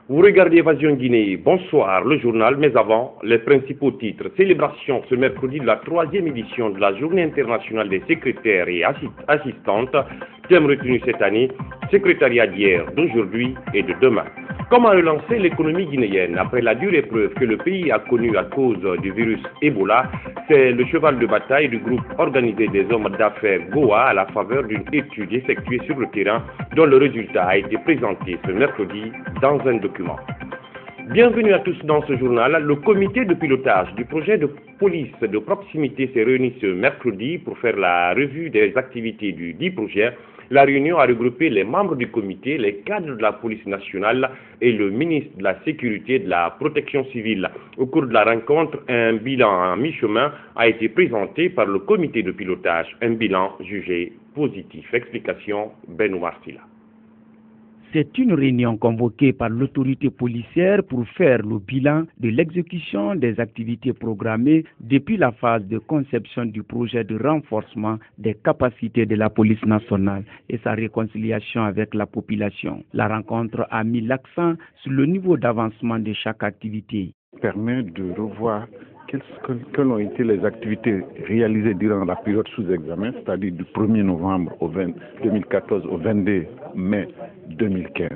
Vous regardez Évasion Guinée. Bonsoir, le journal, mais avant, les principaux titres. Célébration ce mercredi de la 3e édition de la Journée internationale des secrétaires et assistantes. Thème retenu cette année, secrétariat d'hier, d'aujourd'hui et de demain. Comment relancer l'économie guinéenne après la dure épreuve que le pays a connue à cause du virus Ebola? C'est le cheval de bataille du groupe organisé des hommes d'affaires Goa à la faveur d'une étude effectuée sur le terrain dont le résultat a été présenté ce mercredi dans un document. Bienvenue à tous dans ce journal. Le comité de pilotage du projet de police de proximité s'est réuni ce mercredi pour faire la revue des activités du dit projet. La réunion a regroupé les membres du comité, les cadres de la police nationale et le ministre de la Sécurité et de la Protection civile. Au cours de la rencontre, un bilan à mi-chemin a été présenté par le comité de pilotage, un bilan jugé positif. Explication Benoît Martila. C'est une réunion convoquée par l'autorité policière pour faire le bilan de l'exécution des activités programmées depuis la phase de conception du projet de renforcement des capacités de la police nationale et sa réconciliation avec la population. La rencontre a mis l'accent sur le niveau d'avancement de chaque activité. Permet de revoir quelles ont été les activités réalisées durant la période sous examen, c'est-à-dire du 1er novembre 2014 au 22 mai 2015.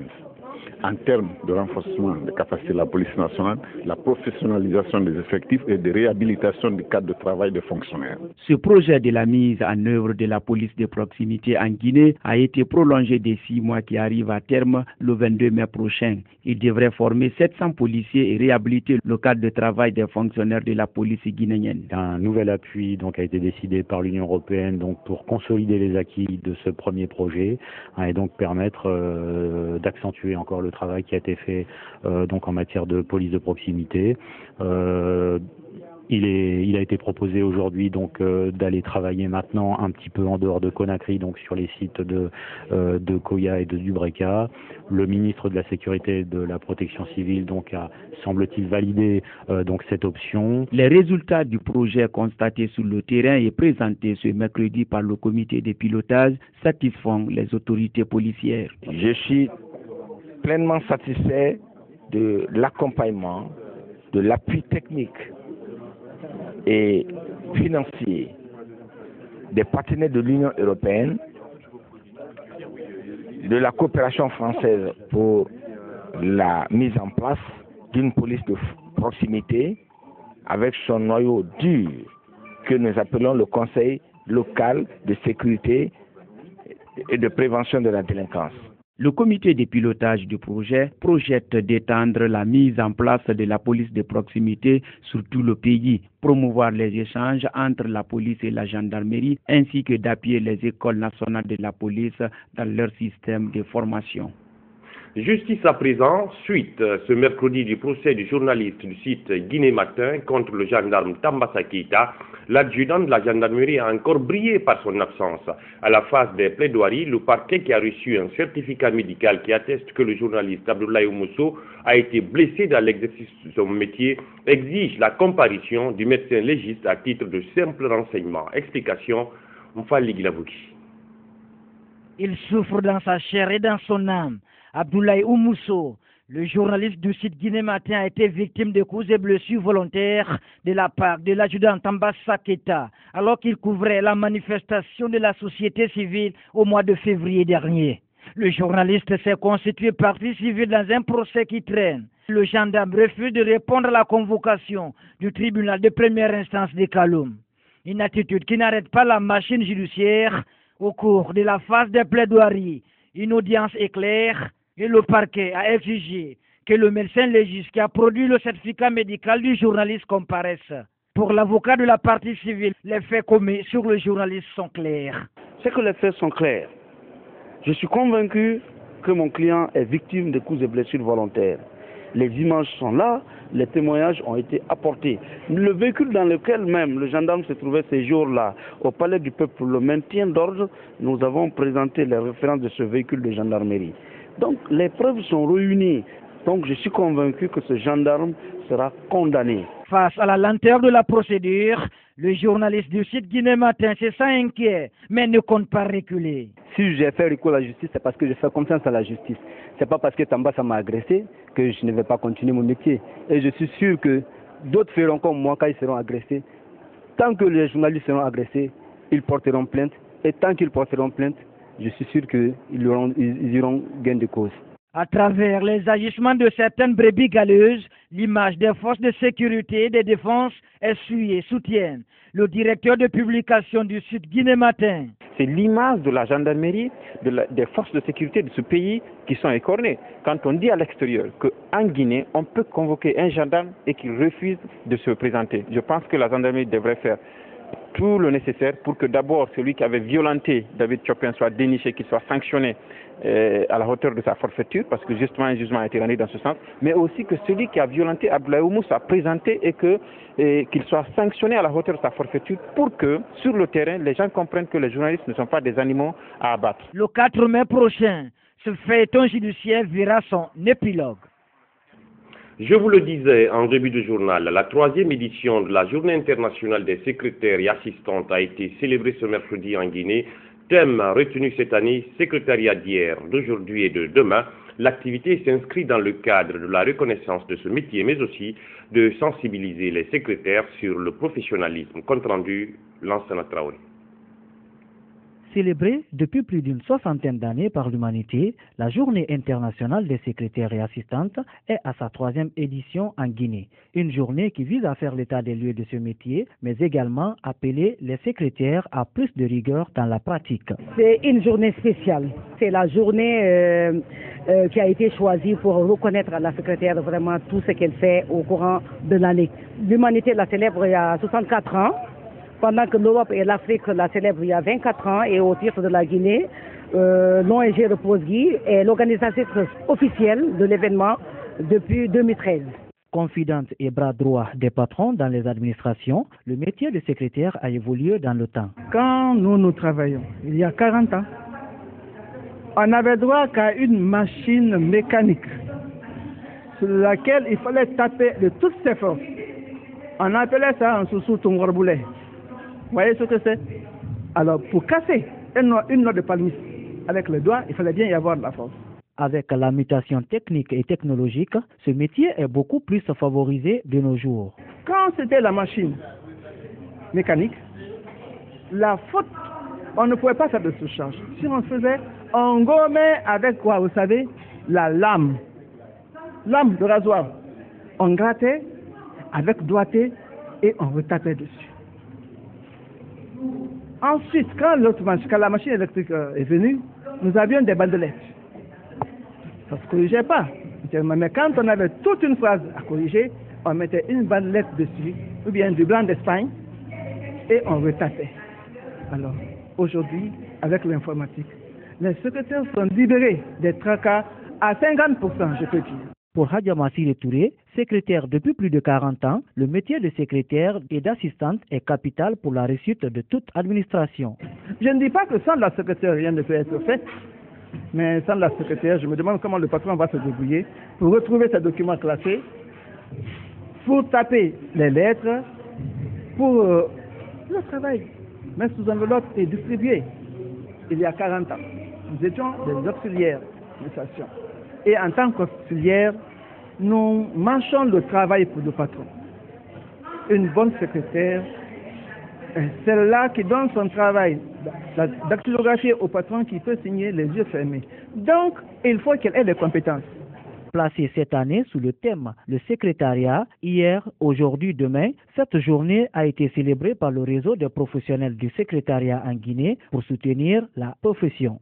En termes de renforcement des capacités de la police nationale, la professionnalisation des effectifs et de réhabilitation du cadre de travail des fonctionnaires. Ce projet de la mise en œuvre de la police de proximité en Guinée a été prolongé de 6 mois qui arrivent à terme le 22 mai prochain. Il devrait former 700 policiers et réhabiliter le cadre de travail des fonctionnaires de la police guinéenne. Un nouvel appui a été décidé par l'Union européenne pour consolider les acquis de ce premier projet et donc permettre d'accentuer encore le travail qui a été fait en matière de police de proximité. Il a été proposé aujourd'hui d'aller travailler maintenant un petit peu en dehors de Conakry, donc sur les sites de Koya et de Dubreka. Le ministre de la Sécurité et de la Protection civile a, semble-t-il, validé cette option. Les résultats du projet constatés sur le terrain et présentés ce mercredi par le comité de pilotage satisfont les autorités policières. Je suis pleinement satisfait de l'accompagnement, de l'appui technique et financier des partenaires de l'Union européenne, de la coopération française pour la mise en place d'une police de proximité avec son noyau dur que nous appelons le Conseil local de sécurité et de prévention de la délinquance. Le comité de pilotage du projet projette d'étendre la mise en place de la police de proximité sur tout le pays, promouvoir les échanges entre la police et la gendarmerie, ainsi que d'appuyer les écoles nationales de la police dans leur système de formation. Justice à présent, suite ce mercredi du procès du journaliste du site Guinée Matin contre le gendarme Tambassa Keita, l'adjudant de la gendarmerie a encore brillé par son absence. À la phase des plaidoiries, le parquet qui a reçu un certificat médical qui atteste que le journaliste Abdoulaye Oumousso a été blessé dans l'exercice de son métier exige la comparution du médecin légiste à titre de simple renseignement. Explication, Mfali Guilabouki. Il souffre dans sa chair et dans son âme. Abdoulaye Oumousso, le journaliste du site Guinée Matin, a été victime de coups et blessures volontaires de la part de l'adjudant Tambassa Keita, alors qu'il couvrait la manifestation de la société civile au mois de février dernier. Le journaliste s'est constitué partie civile dans un procès qui traîne. Le gendarme refuse de répondre à la convocation du tribunal de première instance de Kaloum. Une attitude qui n'arrête pas la machine judiciaire. Au cours de la phase des plaidoiries, une audience éclair et le parquet a exigé que le médecin légiste qui a produit le certificat médical du journaliste comparaisse. Pour l'avocat de la partie civile, les faits commis sur le journaliste sont clairs. C'est que les faits sont clairs. Je suis convaincu que mon client est victime de coups et blessures volontaires. Les images sont là, les témoignages ont été apportés. Le véhicule dans lequel même le gendarme se trouvait ces jours-là, au palais du peuple, pour le maintien d'ordre, nous avons présenté les références de ce véhicule de gendarmerie. Donc les preuves sont réunies. Donc je suis convaincu que ce gendarme sera condamné. Face à la lenteur de la procédure, le journaliste du site Guinée Matin se sent inquiet, mais ne compte pas reculer. Si j'ai fait recours à la justice, c'est parce que je fais confiance à la justice. C'est pas parce que Tambassa m'a agressé que je ne vais pas continuer mon métier. Et je suis sûr que d'autres feront comme moi quand ils seront agressés. Tant que les journalistes seront agressés, ils porteront plainte. Et tant qu'ils porteront plainte, je suis sûr qu'ils iront gain de cause. À travers les agissements de certaines brebis galeuses, l'image des forces de sécurité et de défense est suivie et soutienne le directeur de publication du site Guinée Matin. C'est l'image de la gendarmerie, des forces de sécurité de ce pays qui sont écornées. Quand on dit à l'extérieur qu'en Guinée, on peut convoquer un gendarme et qu'il refuse de se présenter, je pense que la gendarmerie devrait faire tout le nécessaire pour que d'abord celui qui avait violenté David Chopin soit déniché, qu'il soit sanctionné à la hauteur de sa forfaiture, parce que justement un jugement a été rendu dans ce sens, mais aussi que celui qui a violenté Abdoulaye Oumou soit présenté et qu'il soit sanctionné à la hauteur de sa forfaiture pour que sur le terrain les gens comprennent que les journalistes ne sont pas des animaux à abattre. Le 4 mai prochain, ce feuilleton judiciaire verra son épilogue. Je vous le disais en début de journal, la 3e édition de la Journée internationale des secrétaires et assistantes a été célébrée ce mercredi en Guinée. Thème retenu cette année, secrétariat d'hier, d'aujourd'hui et de demain. L'activité s'inscrit dans le cadre de la reconnaissance de ce métier, mais aussi de sensibiliser les secrétaires sur le professionnalisme. Compte rendu, Lansana Traoré. Célébrée depuis plus d'une soixantaine d'années par l'humanité, la Journée internationale des secrétaires et assistantes est à sa 3e édition en Guinée. Une journée qui vise à faire l'état des lieux de ce métier, mais également appeler les secrétaires à plus de rigueur dans la pratique. C'est une journée spéciale. C'est la journée qui a été choisie pour reconnaître à la secrétaire vraiment tout ce qu'elle fait au courant de l'année. L'humanité la célèbre il y a 64 ans. Pendant que l'Europe et l'Afrique la célèbrent il y a 24 ans, et au titre de la Guinée, l'ONG Repose-Guy est l'organisatrice officielle de l'événement depuis 2013. Confidente et bras droit des patrons dans les administrations, le métier de secrétaire a évolué dans le temps. Quand nous travaillons, il y a 40 ans, on n'avait droit qu'à une machine mécanique sur laquelle il fallait taper de toutes ses forces. On appelait ça un sous Tongourboulet. Vous voyez ce que c'est? Alors, pour casser une note de palmis avec le doigt, il fallait bien y avoir de la force. Avec la mutation technique et technologique, ce métier est beaucoup plus favorisé de nos jours. Quand c'était la machine mécanique, la faute, on ne pouvait pas faire de sous-charge. Si on faisait, on gommait avec quoi, vous savez? La lame de rasoir. On grattait avec doigté et on retapait dessus. Ensuite, quand la machine électrique est venue, nous avions des bandelettes. Ça ne se corrigeait pas. Mais quand on avait toute une phrase à corriger, on mettait une bandelette dessus, ou bien du blanc d'Espagne, et on retapait. Alors, aujourd'hui, avec l'informatique, les secrétaires sont libérés des tracas à 50%, je peux dire. Pour Hadja Massire Touré, secrétaire depuis plus de 40 ans, le métier de secrétaire et d'assistante est capital pour la réussite de toute administration. Je ne dis pas que sans la secrétaire, rien ne peut être fait, mais sans la secrétaire, je me demande comment le patron va se débrouiller pour retrouver ses documents classés, pour taper les lettres, pour le travail, mettre sous enveloppe et distribuer. Il y a 40 ans, nous étions des auxiliaires de station. Et en tant qu'auxiliaire, nous marchons le travail pour le patron. Une bonne secrétaire est celle-là qui donne son travail d'actylographie au patron qui peut signer les yeux fermés. Donc, il faut qu'elle ait des compétences. Placée cette année sous le thème « Le secrétariat », hier, aujourd'hui, demain, cette journée a été célébrée par le réseau des professionnels du secrétariat en Guinée pour soutenir la profession.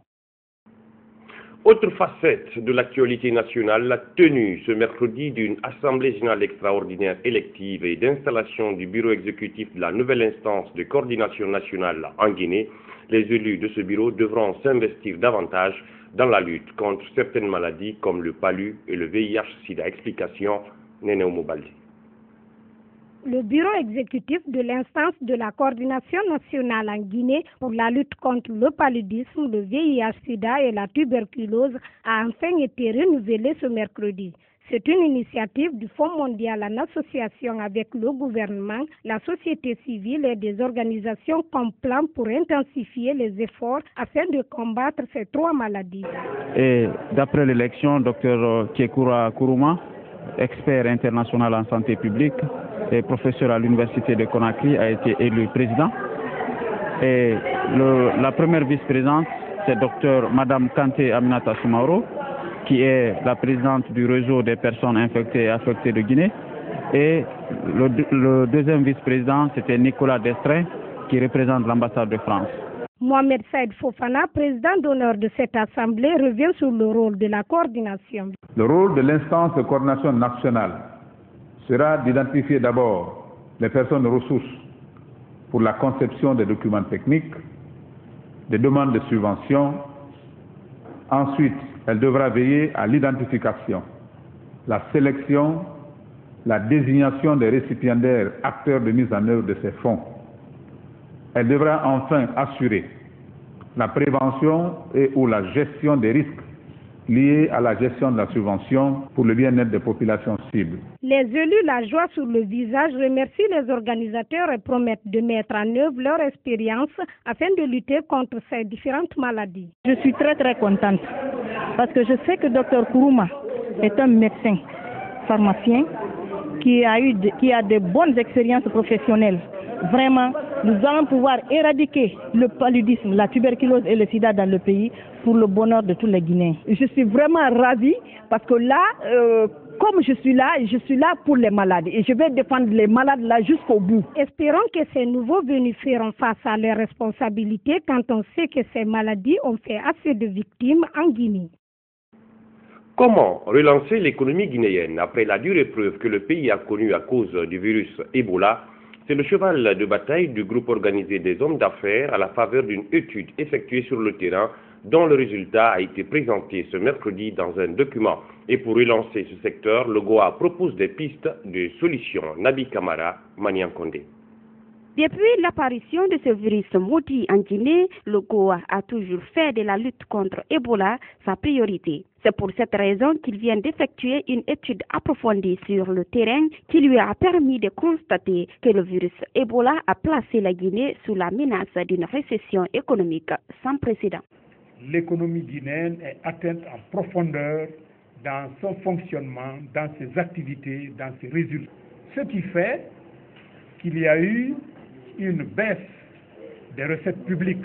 Autre facette de l'actualité nationale, la tenue ce mercredi d'une assemblée générale extraordinaire élective et d'installation du bureau exécutif de la nouvelle instance de coordination nationale en Guinée. Les élus de ce bureau devront s'investir davantage dans la lutte contre certaines maladies comme le palu et le VIH-Sida. Explication, Néné Moubaldi. Le bureau exécutif de l'instance de la coordination nationale en Guinée pour la lutte contre le paludisme, le VIH-Sida et la tuberculose a enfin été renouvelé ce mercredi. C'est une initiative du Fonds mondial en association avec le gouvernement, la société civile et des organisations comme plan pour intensifier les efforts afin de combattre ces 3 maladies. Et d'après l'élection, Dr Kekura Kuruma, expert international en santé publique et professeur à l'université de Conakry, a été élu président. Et la première vice-présidente, c'est Dr Madame Kanté Aminata Soumaoro, qui est la présidente du réseau des personnes infectées et affectées de Guinée. Et le deuxième vice-président, c'était Nicolas Destrin, qui représente l'ambassade de France. Mohamed Saïd Fofana, président d'honneur de cette assemblée, revient sur le rôle de la coordination. Le rôle de l'instance de coordination nationale sera d'identifier d'abord les personnes ressources pour la conception des documents techniques, des demandes de subventions. Ensuite, elle devra veiller à l'identification, la sélection, la désignation des récipiendaires acteurs de mise en œuvre de ces fonds. Elle devra enfin assurer la prévention et ou la gestion des risques liés à la gestion de la subvention pour le bien-être des populations cibles. Les élus, la joie sur le visage, remercient les organisateurs et promettent de mettre en œuvre leur expérience afin de lutter contre ces différentes maladies. Je suis très contente parce que je sais que Dr Kuruma est un médecin pharmacien qui a de bonnes expériences professionnelles. Vraiment, nous allons pouvoir éradiquer le paludisme, la tuberculose et le sida dans le pays pour le bonheur de tous les Guinéens. Je suis vraiment ravie parce que là, comme je suis là pour les malades et je vais défendre les malades là jusqu'au bout. Espérons que ces nouveaux venus feront face à leurs responsabilités quand on sait que ces maladies ont fait assez de victimes en Guinée. Comment relancer l'économie guinéenne après la dure épreuve que le pays a connue à cause du virus Ebola? C'est le cheval de bataille du groupe organisé des hommes d'affaires à la faveur d'une étude effectuée sur le terrain dont le résultat a été présenté ce mercredi dans un document. Et pour relancer ce secteur, le GOA propose des pistes de solutions. Nabi Kamara, Manian Kondé. Depuis l'apparition de ce virus maudit en Guinée, le GOA a toujours fait de la lutte contre Ebola sa priorité. C'est pour cette raison qu'il vient d'effectuer une étude approfondie sur le terrain qui lui a permis de constater que le virus Ebola a placé la Guinée sous la menace d'une récession économique sans précédent. L'économie guinéenne est atteinte en profondeur dans son fonctionnement, dans ses activités, dans ses résultats. Ce qui fait qu'il y a eu une baisse des recettes publiques,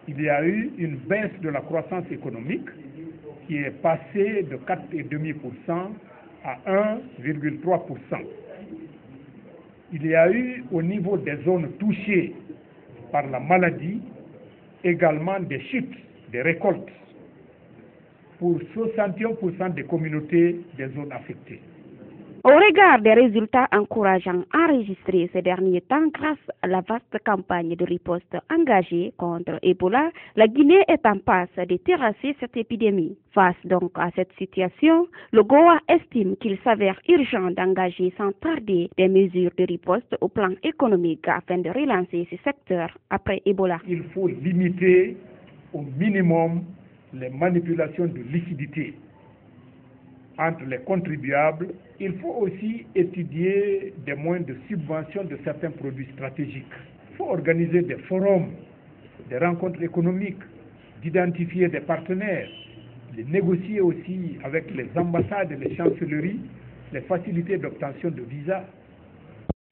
il y a eu une baisse de la croissance économique qui est passée de 4,5% à 1,3%. Il y a eu au niveau des zones touchées par la maladie également des chutes, des récoltes pour 61% des communautés des zones affectées. Au regard des résultats encourageants enregistrés ces derniers temps grâce à la vaste campagne de riposte engagée contre Ebola, la Guinée est en passe de terrasser cette épidémie. Face donc à cette situation, le GOA estime qu'il s'avère urgent d'engager sans tarder des mesures de riposte au plan économique afin de relancer ce secteur après Ebola. Il faut limiter au minimum les manipulations de liquidités entre les contribuables. Il faut aussi étudier des moyens de subvention de certains produits stratégiques. Il faut organiser des forums, des rencontres économiques, d'identifier des partenaires, de négocier aussi avec les ambassades et les chancelleries les facilités d'obtention de visas.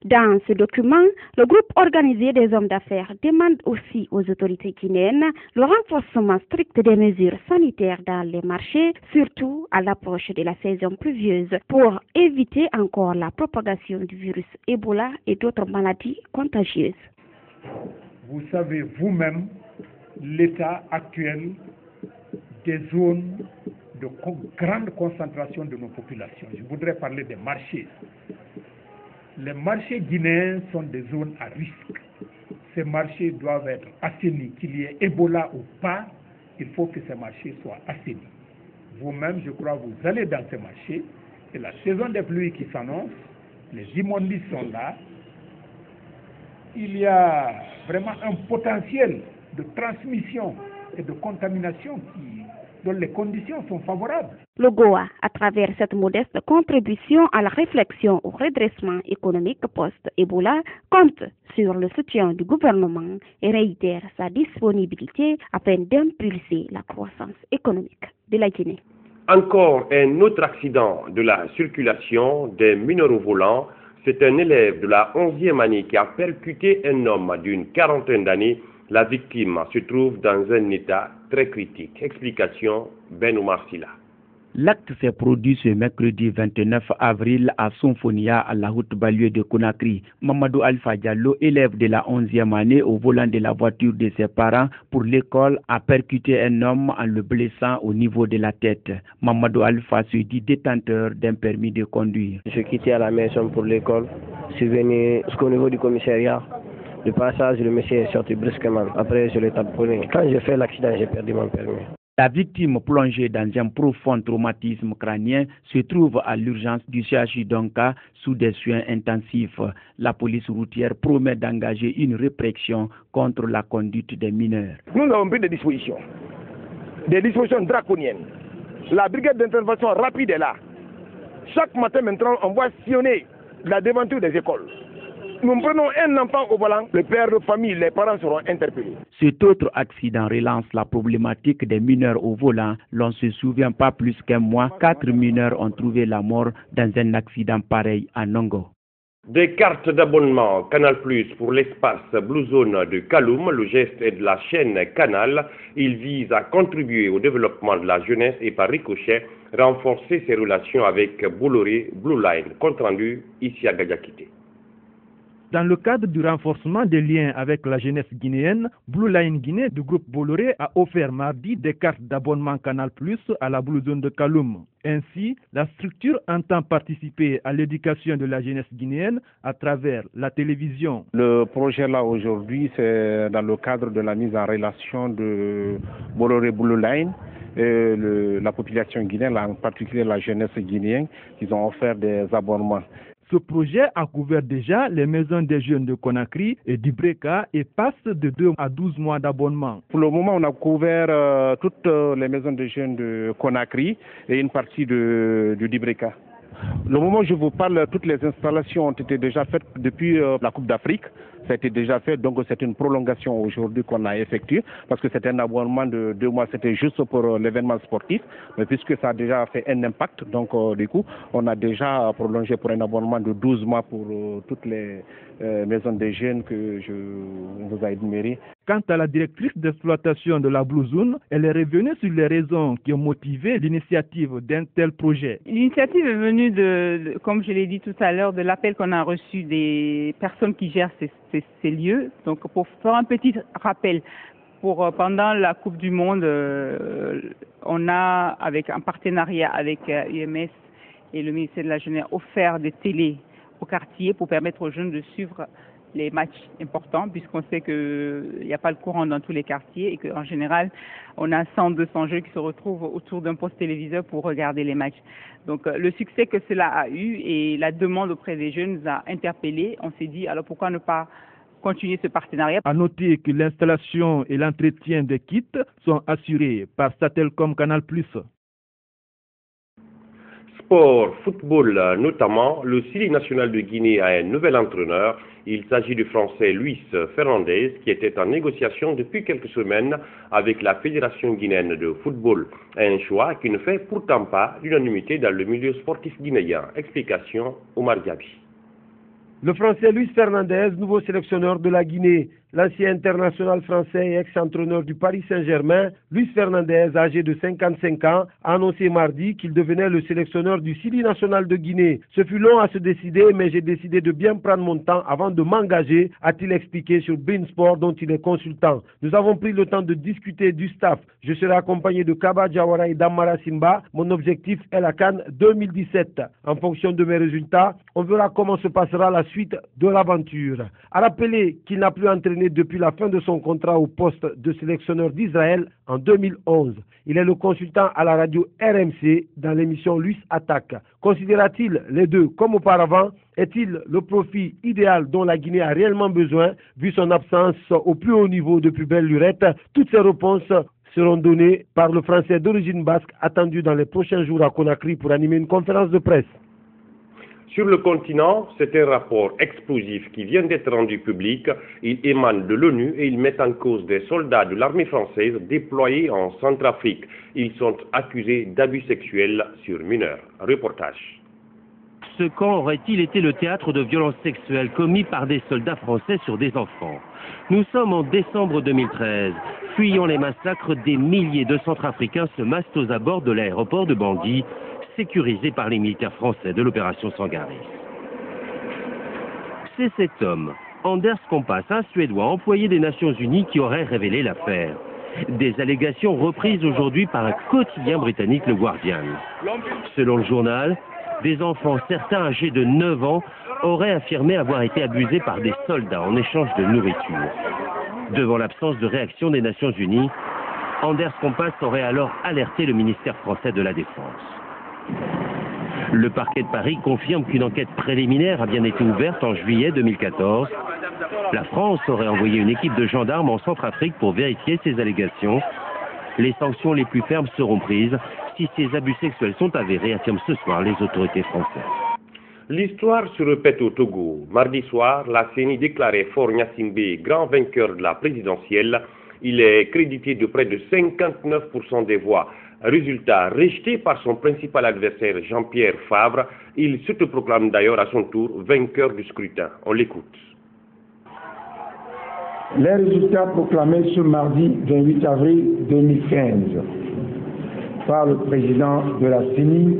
Dans ce document, le groupe organisé des hommes d'affaires demande aussi aux autorités guinéennes le renforcement strict des mesures sanitaires dans les marchés, surtout à l'approche de la saison pluvieuse, pour éviter encore la propagation du virus Ebola et d'autres maladies contagieuses. Vous savez vous-même l'état actuel des zones de grande concentration de nos populations. Je voudrais parler des marchés. Les marchés guinéens sont des zones à risque. Ces marchés doivent être assainis. Qu'il y ait Ebola ou pas, il faut que ces marchés soient assainis. Vous-même, je crois, vous allez dans ces marchés et la saison des pluies qui s'annonce, les immondices sont là. Il y a vraiment un potentiel de transmission et de contamination dont les conditions sont favorables. Le GOA, à travers cette modeste contribution à la réflexion au redressement économique post-Ebola, compte sur le soutien du gouvernement et réitère sa disponibilité afin d'impulser la croissance économique de la Guinée. Encore un autre accident de la circulation des mineurs au volant. C'est un élève de la 11e année qui a percuté un homme d'une quarantaine d'années. La victime se trouve dans un état très critique. Explication, Ben Oumar Silla. L'acte s'est produit ce mercredi 29 avril à Sonfonia, à la route banlieue de Conakry. Mamadou Alpha Diallo, élève de la 11e année au volant de la voiture de ses parents pour l'école, a percuté un homme en le blessant au niveau de la tête. Mamadou Alpha se dit détenteur d'un permis de conduire. Je quittais à la maison pour l'école. Je suis venu jusqu'au niveau du commissariat. Le passage, le monsieur est sorti brusquement. Après, je l'ai tamponné. Quand j'ai fait l'accident, j'ai perdu mon permis. La victime, plongée dans un profond traumatisme crânien, se trouve à l'urgence du CHU Donka sous des soins intensifs. La police routière promet d'engager une répression contre la conduite des mineurs. Nous avons pris des dispositions draconiennes. La brigade d'intervention rapide est là. Chaque matin maintenant, on va sillonner la devanture des écoles. Nous prenons un enfant au volant, le père de famille, les parents seront interpellés. Cet autre accident relance la problématique des mineurs au volant. L'on ne se souvient pas plus qu'un mois, 4 mineurs ont trouvé la mort dans un accident pareil à Nongo. Des cartes d'abonnement Canal+ pour l'espace Blue Zone de Kaloum, le geste est de la chaîne Canal. Il vise à contribuer au développement de la jeunesse et par ricochet renforcer ses relations avec Bolloré Blue Line. Compte rendu ici à Gadjakité. Dans le cadre du renforcement des liens avec la jeunesse guinéenne, Blue Line Guinée du groupe Bolloré a offert mardi des cartes d'abonnement Canal+ à la Blue Zone de Kaloum. Ainsi, la structure entend participer à l'éducation de la jeunesse guinéenne à travers la télévision. Le projet là aujourd'hui, c'est dans le cadre de la mise en relation de Bolloré Blue Line et la population guinéenne, en particulier la jeunesse guinéenne, qui ont offert des abonnements. Ce projet a couvert déjà les maisons des jeunes de Conakry et d'Ibreka et passe de 2 à 12 mois d'abonnement. Pour le moment, on a couvert toutes les maisons des jeunes de Conakry et une partie de d'Ibreka. Le moment où je vous parle, toutes les installations ont été déjà faites depuis la Coupe d'Afrique. Ça a été déjà fait, donc c'est une prolongation aujourd'hui qu'on a effectuée, parce que c'était un abonnement de 2 mois, c'était juste pour l'événement sportif, mais puisque ça a déjà fait un impact, donc du coup, on a déjà prolongé pour un abonnement de 12 mois pour toutes les maisons des jeunes que je vous ai énumérées. Quant à la directrice d'exploitation de la Blue Zone, elle est revenue sur les raisons qui ont motivé l'initiative d'un tel projet. L'initiative est venue comme je l'ai dit tout à l'heure, de l'appel qu'on a reçu des personnes qui gèrent ces lieux. Donc pour faire un petit rappel, pendant la Coupe du Monde, on a, avec un partenariat avec UMS et le ministère de la Jeunesse, offert des télés au quartier pour permettre aux jeunes de suivre les matchs importants, puisqu'on sait qu'il n'y a pas le courant dans tous les quartiers et qu'en général, on a 100-200 jeunes qui se retrouvent autour d'un poste téléviseur pour regarder les matchs. Donc le succès que cela a eu et la demande auprès des jeunes nous a interpellés. On s'est dit, alors pourquoi ne pas continuer ce partenariat. À noter que l'installation et l'entretien des kits sont assurés par Satelcom Canal+. Sport, football notamment, le Syli national de Guinée a un nouvel entraîneur. Il s'agit du Français Luis Fernandez qui était en négociation depuis quelques semaines avec la Fédération guinéenne de football. Un choix qui ne fait pourtant pas l'unanimité dans le milieu sportif guinéen. Explication, Omar Diaby. Le Français Luis Fernandez, nouveau sélectionneur de la Guinée, l'ancien international français et ex-entraîneur du Paris Saint-Germain, Luis Fernandez, âgé de 55 ans, a annoncé mardi qu'il devenait le sélectionneur du Syli national de Guinée. Ce fut long à se décider, mais j'ai décidé de bien prendre mon temps avant de m'engager, a-t-il expliqué sur Beansport dont il est consultant. Nous avons pris le temps de discuter du staff. Je serai accompagné de Kaba Diawara et d'Amara Simba. Mon objectif est la CAN 2017. En fonction de mes résultats, on verra comment se passera la suite de l'aventure. À rappeler qu'il n'a plus entraîné depuis la fin de son contrat au poste de sélectionneur d'Israël en 2011. Il est le consultant à la radio RMC dans l'émission Luis Attaque. Considéra-t-il les deux comme auparavant? Est-il le profil idéal dont la Guinée a réellement besoin vu son absence au plus haut niveau depuis belle lurette? Toutes ces réponses seront données par le Français d'origine basque attendu dans les prochains jours à Conakry pour animer une conférence de presse. Sur le continent, c'est un rapport explosif qui vient d'être rendu public. Il émane de l'ONU et il met en cause des soldats de l'armée française déployés en Centrafrique. Ils sont accusés d'abus sexuels sur mineurs. Reportage. Ce camp aurait-il été le théâtre de violences sexuelles commis par des soldats français sur des enfants? Nous sommes en décembre 2013. Fuyant les massacres, des milliers de Centrafricains se massent aux abords de l'aéroport de Bangui, sécurisé par les militaires français de l'opération Sangaris. C'est cet homme, Anders Kompass, un Suédois employé des Nations Unies, qui aurait révélé l'affaire. Des allégations reprises aujourd'hui par un quotidien britannique, le Guardian. Selon le journal, des enfants, certains âgés de 9 ans, auraient affirmé avoir été abusés par des soldats en échange de nourriture. Devant l'absence de réaction des Nations Unies, Anders Kompass aurait alors alerté le ministère français de la Défense. Le parquet de Paris confirme qu'une enquête préliminaire a bien été ouverte en juillet 2014. La France aurait envoyé une équipe de gendarmes en Centrafrique pour vérifier ces allégations. Les sanctions les plus fermes seront prises si ces abus sexuels sont avérés, affirment ce soir les autorités françaises. L'histoire se répète au Togo. Mardi soir, la CENI déclarait Faure Gnassingbé grand vainqueur de la présidentielle. Il est crédité de près de 59% des voix. Résultat rejeté par son principal adversaire Jean-Pierre Favre. Il s'autoproclame d'ailleurs à son tour vainqueur du scrutin. On l'écoute. Les résultats proclamés ce mardi 28 avril 2015 par le président de la CENI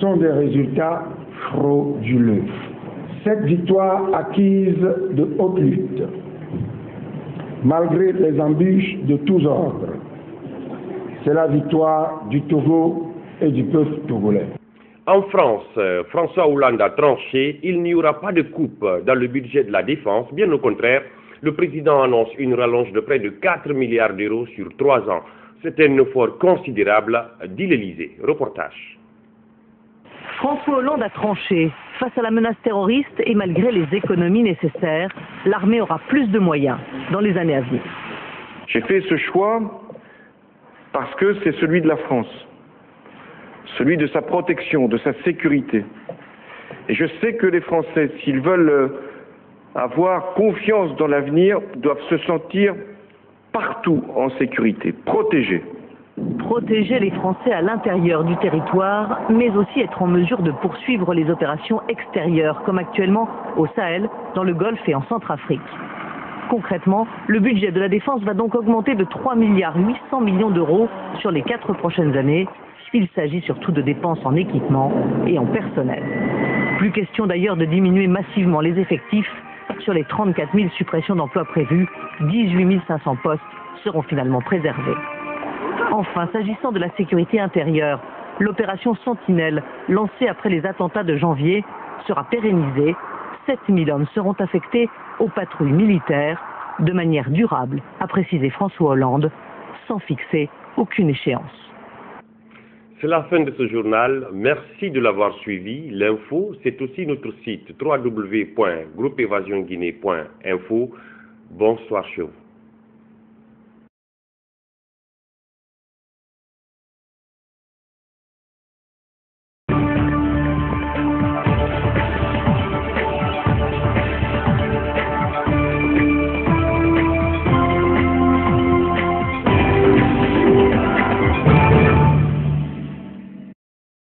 sont des résultats frauduleux. Cette victoire acquise de haute lutte, malgré les embûches de tous ordres, c'est la victoire du Togo et du peuple togolais. En France, François Hollande a tranché, il n'y aura pas de coupe dans le budget de la défense. Bien au contraire, le président annonce une rallonge de près de 4 milliards d'euros sur 3 ans. C'est un effort considérable, dit l'Élysée. Reportage. François Hollande a tranché. Face à la menace terroriste et malgré les économies nécessaires, l'armée aura plus de moyens dans les années à venir. J'ai fait ce choix parce que c'est celui de la France, celui de sa protection, de sa sécurité. Et je sais que les Français, s'ils veulent avoir confiance dans l'avenir, doivent se sentir partout en sécurité, protégés. Protéger les Français à l'intérieur du territoire, mais aussi être en mesure de poursuivre les opérations extérieures, comme actuellement au Sahel, dans le Golfe et en Centrafrique. Concrètement, le budget de la défense va donc augmenter de 3,8 milliards d'euros sur les 4 prochaines années. Il s'agit surtout de dépenses en équipement et en personnel. Plus question d'ailleurs de diminuer massivement les effectifs. Sur les 34 000 suppressions d'emplois prévues, 18 500 postes seront finalement préservés. Enfin, s'agissant de la sécurité intérieure, l'opération Sentinelle, lancée après les attentats de janvier, sera pérennisée. 7 000 hommes seront affectés aux patrouilles militaires de manière durable, a précisé François Hollande, sans fixer aucune échéance. C'est la fin de ce journal. Merci de l'avoir suivi. L'info, c'est aussi notre site www.groupeevasionguinée.info. Bonsoir chez vous.